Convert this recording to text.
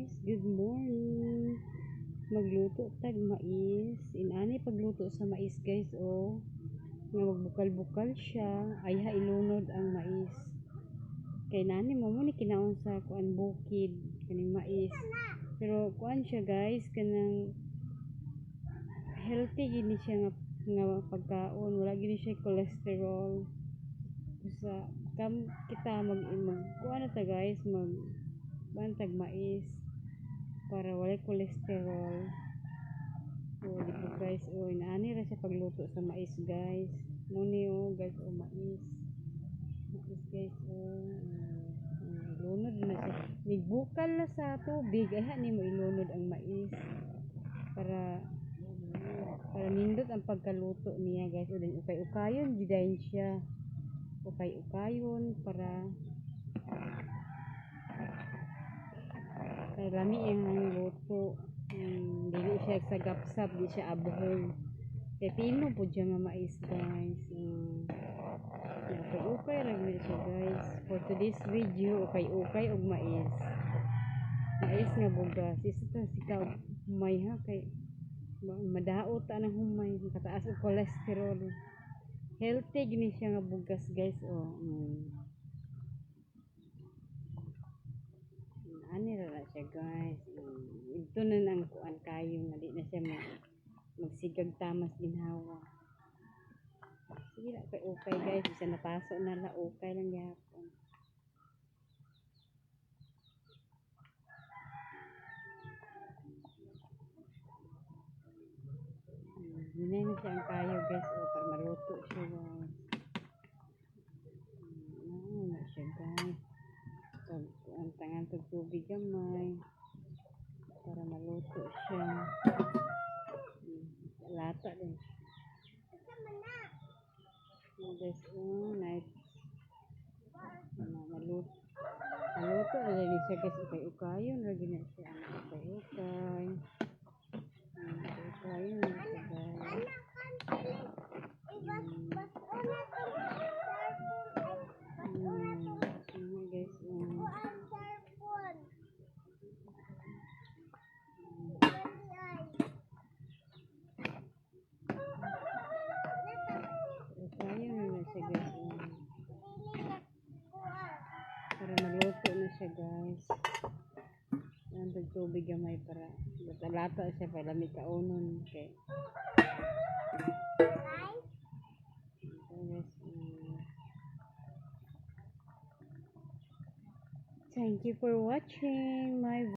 guys, good morning. Magluto tag mais. Inani pagluto sa mais guys, oh. Nga magbukal-bukal siya, ay ha ilunod ang mais. Kay nani mo ni kinaon sa kuan bukid kaning mais. Pero kuan siya guys, kanang healthy gini siya nga pagkaon, wala gini siya cholesterol. Sa kita kuan ta guys, bantag mais para walay cholesterol. So dito guys, inaani ra siya pagluto sa mais guys. Muni guys, mais guys, ilunod na siya, nigbukal na sa tubig ay ni mo ilunod ang mais para nindot ang pagkaluto niya guys. O din ukay-ukayon gidayon siya, ukay-ukayon para kay lami ang luto. Dili siya sagap-sap, di siya abuhol. Kay pino po dyan nga mais guys. Ukay-ukay lang na siya guys. For today's video, ukay-ukay og mais. Mais nga bugas. Isa ta sika humay ha, kay madaot ang humay. Kataas og cholesterol. Healthy gini siya nga bugas guys. Ani ra siya guys. Ito na ang kuan kayo nga di na siya magsigag tamas ginhawa. Sige na kay okay guys, isa napaso na la, okay lang yapon. Hinay na siya ang kayo guys, para maluto siya guys. Na siya guys. Ang tangan sa tubig gamay para maluto siya. Lata din guys. Nice. Maluto na din siya guys. Ukay-ukayon lagi na siya. Ukay-ukay na siya guys. Para maluto na siya guys. Ang tubig gamay para lata siya para lamig kaunon. Okay. Thank you for watching my